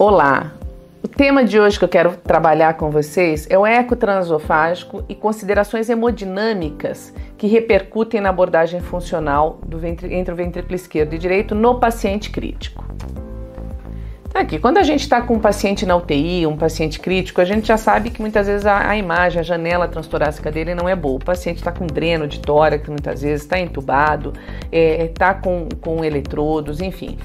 Olá! O tema de hoje que eu quero trabalhar com vocês é o eco transesofágico e considerações hemodinâmicas que repercutem na abordagem funcional entre o ventrículo esquerdo e direito no paciente crítico. Aqui, quando a gente está com um paciente na UTI, um paciente crítico, a gente já sabe que muitas vezes a imagem, a janela transtorácica dele não é boa. O paciente está com dreno de tórax, muitas vezes está entubado, está com eletrodos, enfim.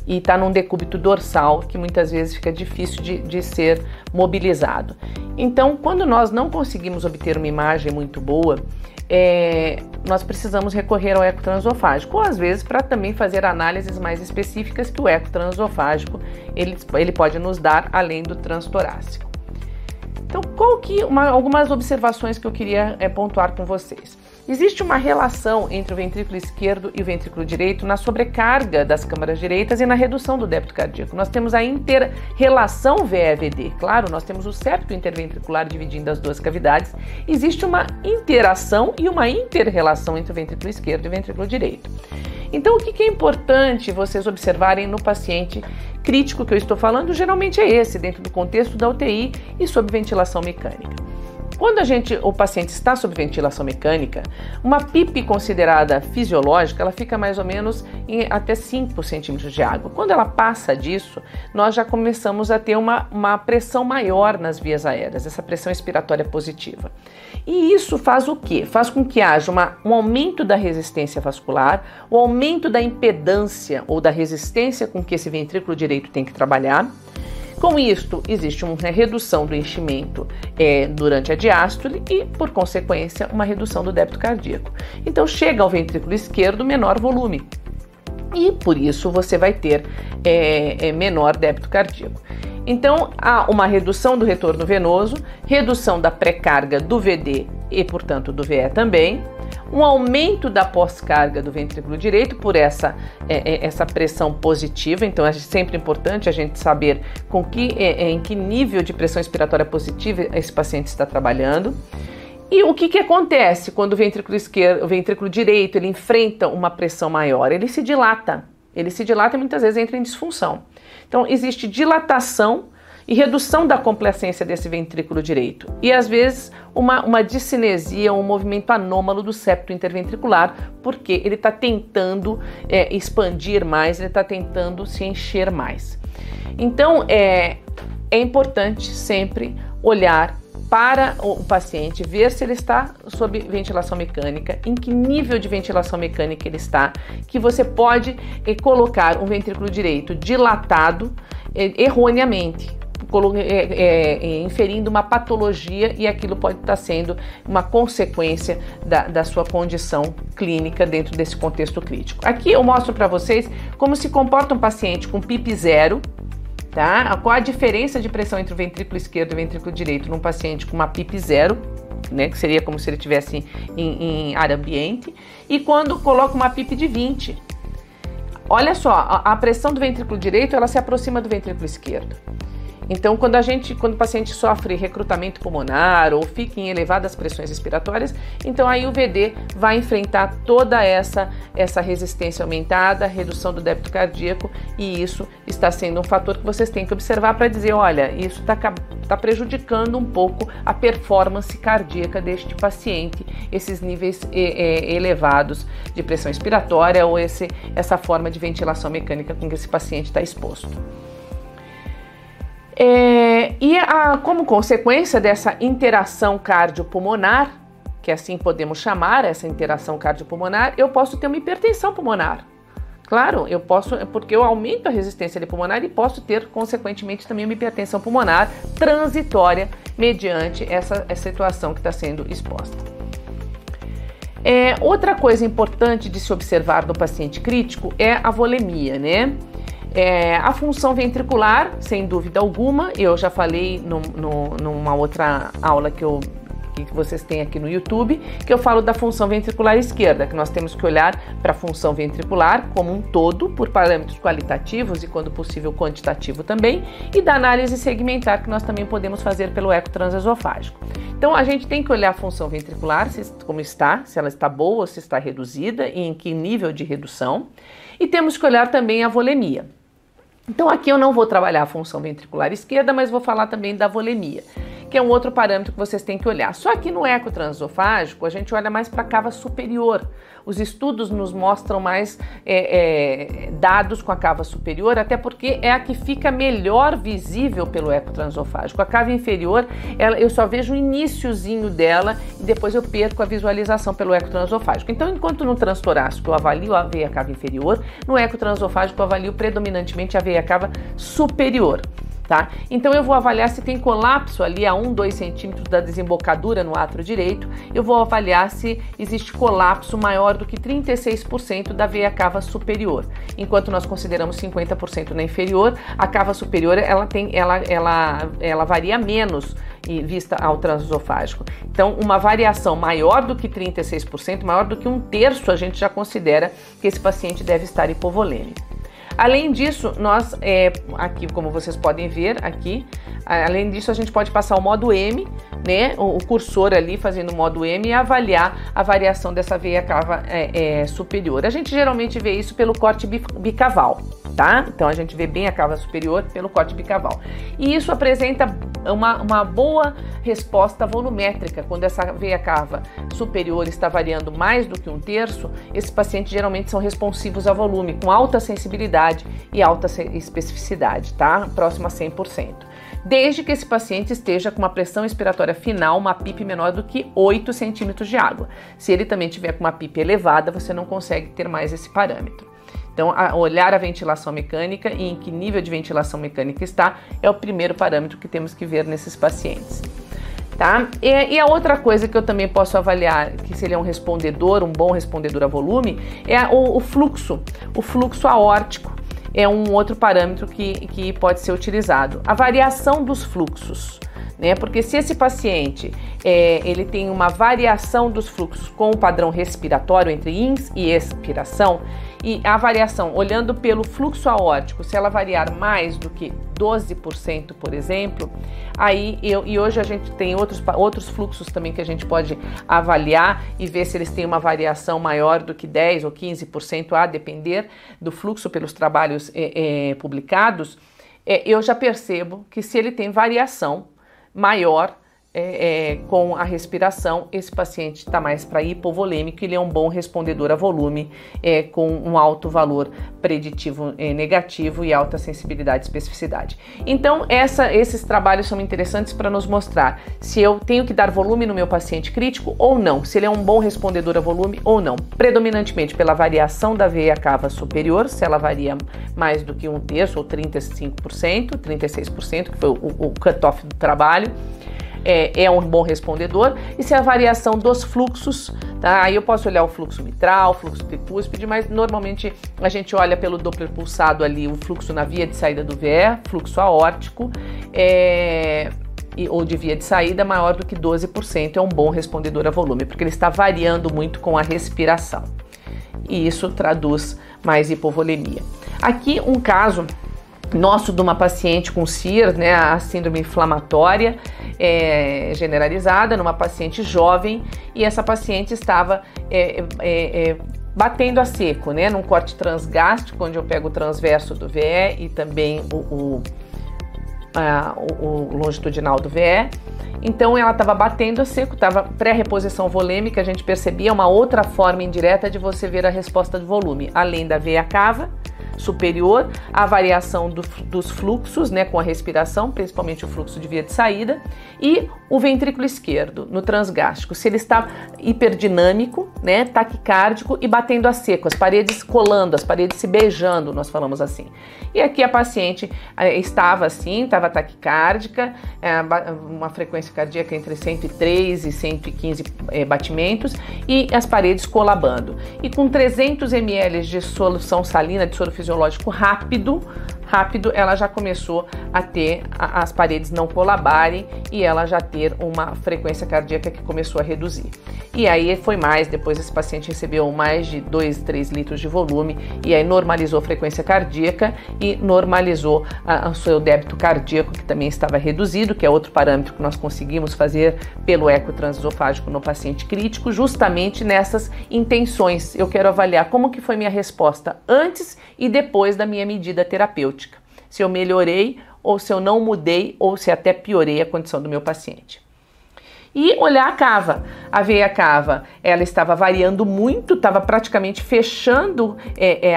E está num decúbito dorsal, que muitas vezes fica difícil de ser mobilizado. Então, quando nós não conseguimos obter uma imagem muito boa, nós precisamos recorrer ao eco transesofágico, ou às vezes para também fazer análises mais específicas que o eco transesofágico ele pode nos dar além do transtorácico. Então, algumas observações que eu queria pontuar com vocês. Existe uma relação entre o ventrículo esquerdo e o ventrículo direito na sobrecarga das câmaras direitas e na redução do débito cardíaco. Nós temos a inter-relação VE-VD. Claro, nós temos o septo interventricular dividindo as duas cavidades. Existe uma interação e uma inter-relação entre o ventrículo esquerdo e o ventrículo direito. Então, o que é importante vocês observarem no paciente crítico que eu estou falando, geralmente é esse, dentro do contexto da UTI e sob ventilação mecânica. Quando o paciente está sob ventilação mecânica, uma PIP considerada fisiológica, ela fica mais ou menos em até 5 centímetros de água. Quando ela passa disso, nós já começamos a ter uma pressão maior nas vias aéreas, essa pressão expiratória positiva. E isso faz o quê? Faz com que haja um aumento da resistência vascular, o aumento da impedância ou da resistência com que esse ventrículo direito tem que trabalhar. Com isto, existe uma redução do enchimento durante a diástole e, por consequência, uma redução do débito cardíaco. Então, chega ao ventrículo esquerdo menor volume e, por isso, você vai ter menor débito cardíaco. Então, há uma redução do retorno venoso, redução da pré-carga do VD e, portanto, do VE também, um aumento da pós-carga do ventrículo direito por essa pressão positiva. Então é sempre importante a gente saber em que nível de pressão expiratória positiva esse paciente está trabalhando. E o que acontece quando o ventrículo direito ele enfrenta uma pressão maior? Ele se dilata e muitas vezes entra em disfunção. Então existe dilatação e redução da complacência desse ventrículo direito. E às vezes uma discinesia, um movimento anômalo do septo interventricular, porque ele está tentando expandir mais, ele está tentando se encher mais. Então é importante sempre olhar para o paciente, ver se ele está sob ventilação mecânica, em que nível de ventilação mecânica ele está, que você pode colocar um ventrículo direito dilatado erroneamente, inferindo uma patologia, e aquilo pode estar sendo uma consequência da sua condição clínica dentro desse contexto crítico. Aqui eu mostro para vocês como se comporta um paciente com PIP zero, tá? Qual a diferença de pressão entre o ventrículo esquerdo e o ventrículo direito num paciente com uma PIP zero, né, que seria como se ele estivesse em ar ambiente, e quando coloca uma PIP de 20. Olha só, a pressão do ventrículo direito ela se aproxima do ventrículo esquerdo. Então, quando o paciente sofre recrutamento pulmonar ou fica em elevadas pressões respiratórias, então aí o VD vai enfrentar toda essa resistência aumentada, redução do débito cardíaco, e isso está sendo um fator que vocês têm que observar para dizer, olha, isso está prejudicando um pouco a performance cardíaca deste paciente, esses níveis elevados de pressão expiratória ou essa forma de ventilação mecânica com que esse paciente está exposto. Como consequência dessa interação cardiopulmonar, que assim podemos chamar essa interação cardiopulmonar, eu posso ter uma hipertensão pulmonar. Claro, eu posso, porque eu aumento a resistência pulmonar e posso ter, consequentemente, também uma hipertensão pulmonar transitória mediante essa situação que está sendo exposta. Outra coisa importante de se observar no paciente crítico é a volemia, né? A função ventricular, sem dúvida alguma, eu já falei numa outra aula que vocês têm aqui no YouTube, que eu falo da função ventricular esquerda, que nós temos que olhar para a função ventricular como um todo, por parâmetros qualitativos e, quando possível, quantitativo também, e da análise segmentar, que nós também podemos fazer pelo eco transesofágico. Então, a gente tem que olhar a função ventricular, como está, se ela está boa ou se está reduzida e em que nível de redução, e temos que olhar também a volemia. Então aqui eu não vou trabalhar a função ventricular esquerda, mas vou falar também da volemia, que é um outro parâmetro que vocês têm que olhar. Só que no eco transesofágico a gente olha mais para a cava superior. Os estudos nos mostram mais dados com a cava superior, até porque é a que fica melhor visível pelo eco transesofágico. A cava inferior, eu só vejo o iniciozinho dela e depois eu perco a visualização pelo eco transesofágico. Então, enquanto no transtorácico eu avalio a veia cava inferior, no eco transesofágico eu avalio predominantemente a veia cava superior. Tá? Então eu vou avaliar se tem colapso ali a 1-2 centímetros da desembocadura no átrio direito, eu vou avaliar se existe colapso maior do que 36% da veia cava superior. Enquanto nós consideramos 50% na inferior, a cava superior ela varia menos vista ao transesofágico. Então uma variação maior do que 36%, maior do que 1/3, a gente já considera que esse paciente deve estar hipovolêmico. Além disso, nós, aqui como vocês podem ver aqui, além disso a gente pode passar o modo M, né, o cursor ali fazendo o modo M e avaliar a variação dessa veia cava superior. A gente geralmente vê isso pelo corte bicaval, tá? Então a gente vê bem a cava superior pelo corte bicaval. E isso apresenta uma boa resposta volumétrica. Quando essa veia cava superior está variando mais do que 1/3, esses pacientes geralmente são responsivos a volume, com alta sensibilidade e alta especificidade, tá? Próximo a 100%. Desde que esse paciente esteja com uma pressão expiratória final, uma PIP menor do que 8 centímetros de água. Se ele também tiver com uma PIP elevada, você não consegue ter mais esse parâmetro. Então, olhar a ventilação mecânica e em que nível de ventilação mecânica está é o primeiro parâmetro que temos que ver nesses pacientes. Tá? E a outra coisa que eu também posso avaliar, que se ele é um respondedor, um bom respondedor a volume, é o fluxo aórtico. É um outro parâmetro que pode ser utilizado. A variação dos fluxos, né? Porque se esse paciente ele tem uma variação dos fluxos com o padrão respiratório entre ins e expiração, e a variação, olhando pelo fluxo aórtico, se ela variar mais do que 12%, por exemplo, e hoje a gente tem outros fluxos também que a gente pode avaliar e ver se eles têm uma variação maior do que 10% ou 15%, a depender do fluxo pelos trabalhos publicados, eu já percebo que se ele tem variação maior com a respiração, esse paciente está mais para hipovolêmico, ele é um bom respondedor a volume, com um alto valor preditivo negativo e alta sensibilidade e especificidade. Então, esses trabalhos são interessantes para nos mostrar se eu tenho que dar volume no meu paciente crítico ou não, se ele é um bom respondedor a volume ou não, predominantemente pela variação da veia cava superior, se ela varia mais do que 1/3 ou 35%, 36%, que foi o cutoff do trabalho, é um bom respondedor, e se a variação dos fluxos, tá? Aí eu posso olhar o fluxo mitral, o fluxo tricúspide, mas normalmente a gente olha pelo Doppler pulsado ali o fluxo na via de saída do VE, fluxo aórtico, ou de via de saída maior do que 12%, é um bom respondedor a volume, porque ele está variando muito com a respiração. E isso traduz mais hipovolemia. Aqui um caso nosso de uma paciente com CIR, né, a síndrome inflamatória generalizada, numa paciente jovem, e essa paciente estava batendo a seco, né, num corte transgástrico, onde eu pego o transverso do VE e também o longitudinal do VE. Então ela estava batendo a seco, estava pré-reposição volêmica, a gente percebia uma outra forma indireta de você ver a resposta do volume, além da veia cava superior, a variação dos fluxos, né, com a respiração, principalmente o fluxo de via de saída, e o ventrículo esquerdo, no transgástrico, se ele está hiperdinâmico, né, taquicárdico e batendo a seco, as paredes colando, as paredes se beijando, nós falamos assim. E aqui a paciente estava assim, estava taquicárdica, uma frequência cardíaca entre 103 e 115 batimentos, e as paredes colabando. E com 300 ml de solução salina, de soro fisiológico rápido, ela já começou a ter as paredes não colabarem e ela já ter uma frequência cardíaca que começou a reduzir. E aí foi mais, depois esse paciente recebeu mais de 2, 3 litros de volume e aí normalizou a frequência cardíaca e normalizou o seu débito cardíaco, que também estava reduzido, que é outro parâmetro que nós conseguimos fazer pelo eco transesofágico no paciente crítico, justamente nessas intenções. Eu quero avaliar como que foi minha resposta antes e depois da minha medida terapêutica. se eu melhorei ou se eu não mudei ou se até piorei a condição do meu paciente. E olhar a cava. A veia cava, ela estava variando muito, estava praticamente fechando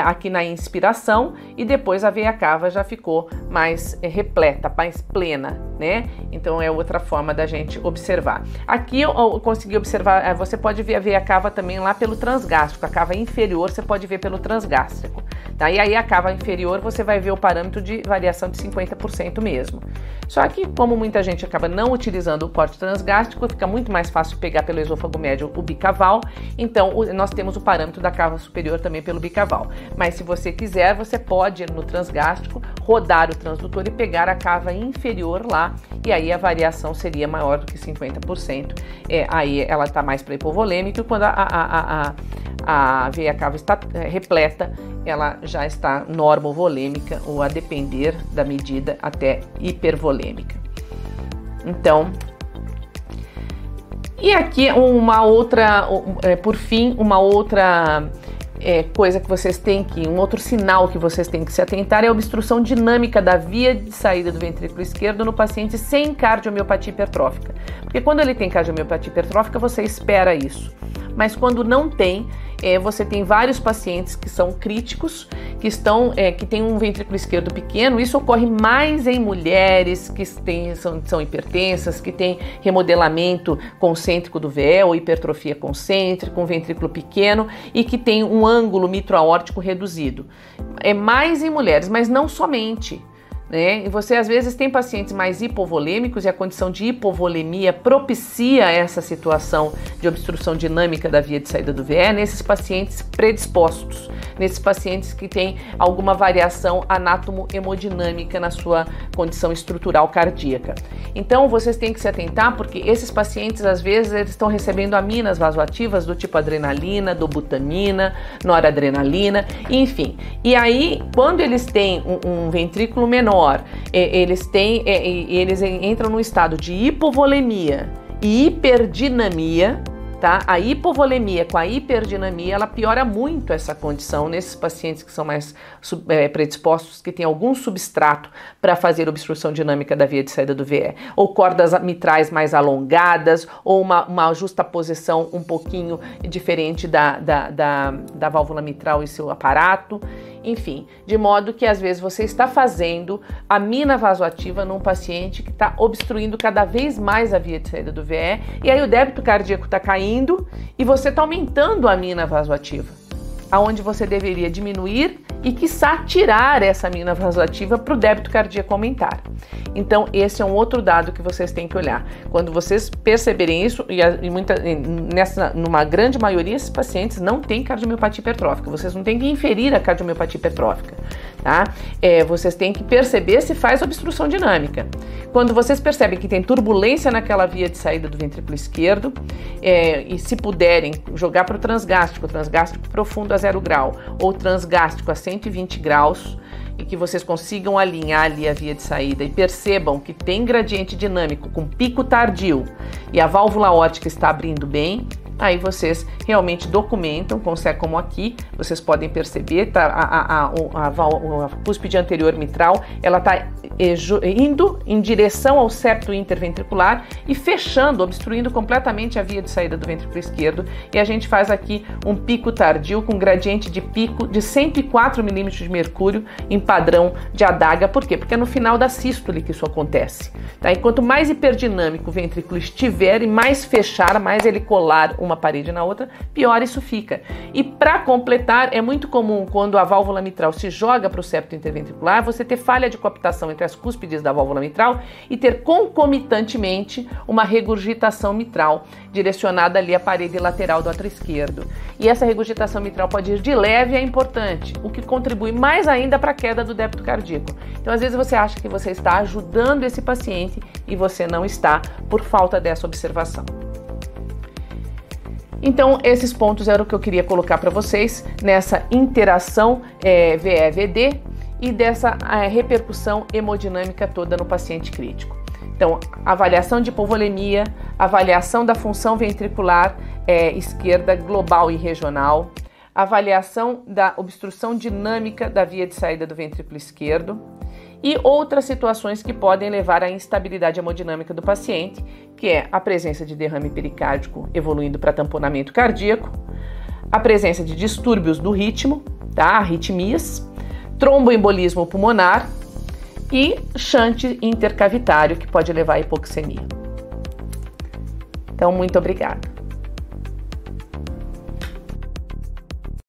aqui na inspiração, e depois a veia cava já ficou mais repleta, mais plena, né? Então é outra forma da gente observar. Aqui eu consegui observar, você pode ver a veia cava também lá pelo transgástrico, a cava inferior você pode ver pelo transgástrico. Tá? E aí a cava inferior você vai ver o parâmetro de variação de 50% mesmo. Só que como muita gente acaba não utilizando o corte transgástrico, fica muito mais fácil pegar pelo esôfago médio o bicaval, então nós temos o parâmetro da cava superior também pelo bicaval. Mas se você quiser, você pode ir no transgástrico, rodar o transdutor e pegar a cava inferior lá, e aí a variação seria maior do que 50%. Aí ela está mais para hipovolêmica, e quando a veia cava está repleta, ela já está normovolêmica, ou a depender da medida até hipervolêmica. Então, e aqui uma outra, por fim, uma outra coisa que vocês têm que, um outro sinal que vocês têm que se atentar é a obstrução dinâmica da via de saída do ventrículo esquerdo no paciente sem cardiomiopatia hipertrófica. Porque quando ele tem cardiomiopatia hipertrófica, você espera isso. Mas quando não tem, você tem vários pacientes que são críticos, que têm um ventrículo esquerdo pequeno. Isso ocorre mais em mulheres que são hipertensas, que têm remodelamento concêntrico do VE ou hipertrofia concêntrica, um ventrículo pequeno e que tem um ângulo mitro-aórtico reduzido. É mais em mulheres, mas não somente. E você às vezes tem pacientes mais hipovolêmicos e a condição de hipovolemia propicia essa situação de obstrução dinâmica da via de saída do VE nesses pacientes predispostos, nesses pacientes que têm alguma variação anátomo-hemodinâmica na sua condição estrutural cardíaca. Então vocês têm que se atentar, porque esses pacientes às vezes eles estão recebendo aminas vasoativas do tipo adrenalina, dobutamina, noradrenalina, enfim. E aí quando eles têm um ventrículo menor, eles entram num estado de hipovolemia e hiperdinamia, tá? A hipovolemia com a hiperdinamia, ela piora muito essa condição nesses pacientes que são mais predispostos, que têm algum substrato para fazer obstrução dinâmica da via de saída do VE, ou cordas mitrais mais alongadas, ou uma justaposição um pouquinho diferente da válvula mitral e seu aparato. Enfim, de modo que às vezes você está fazendo amina vasoativa num paciente que está obstruindo cada vez mais a via de saída do VE, e aí o débito cardíaco está caindo e você está aumentando a amina vasoativa, aonde você deveria diminuir e, quiçá, tirar essa amina vasoativa para o débito cardíaco aumentar. Então, esse é um outro dado que vocês têm que olhar. Quando vocês perceberem isso, numa grande maioria, esses pacientes não têm cardiomiopatia hipertrófica. Vocês não têm que inferir a cardiomiopatia hipertrófica, tá? Vocês têm que perceber se faz obstrução dinâmica. Quando vocês percebem que tem turbulência naquela via de saída do ventrículo esquerdo, e se puderem jogar para o transgástrico profundo a 0 grau, ou transgástrico a 120 graus, e que vocês consigam alinhar ali a via de saída e percebam que tem gradiente dinâmico com pico tardio e a válvula aórtica está abrindo bem, aí vocês realmente documentam, como aqui, vocês podem perceber, tá, a cúspide anterior mitral, ela está indo em direção ao septo interventricular e fechando, obstruindo completamente a via de saída do ventrículo esquerdo, e a gente faz aqui um pico tardio com gradiente de pico de 104 milímetros de mercúrio em padrão de adaga. Por quê? Porque é no final da sístole que isso acontece. Tá? E quanto mais hiperdinâmico o ventrículo estiver e mais fechar, mais ele colar uma parede na outra, pior isso fica. E para completar, é muito comum quando a válvula mitral se joga para o septo interventricular, você ter falha de coaptação entre as cúspides da válvula mitral e ter concomitantemente uma regurgitação mitral direcionada ali à parede lateral do átrio esquerdo. E essa regurgitação mitral pode ir de leve a importante, o que contribui mais ainda para a queda do débito cardíaco. Então, às vezes você acha que você está ajudando esse paciente e você não está, por falta dessa observação. Então, esses pontos eram o que eu queria colocar para vocês nessa interação VE-VD e dessa repercussão hemodinâmica toda no paciente crítico. Então, avaliação de hipovolemia, avaliação da função ventricular esquerda global e regional, avaliação da obstrução dinâmica da via de saída do ventrículo esquerdo e outras situações que podem levar à instabilidade hemodinâmica do paciente, que é a presença de derrame pericárdico evoluindo para tamponamento cardíaco, a presença de distúrbios do ritmo, tá? Arritmias, tromboembolismo pulmonar e shunt intercavitário, que pode levar à hipoxemia. Então, muito obrigada.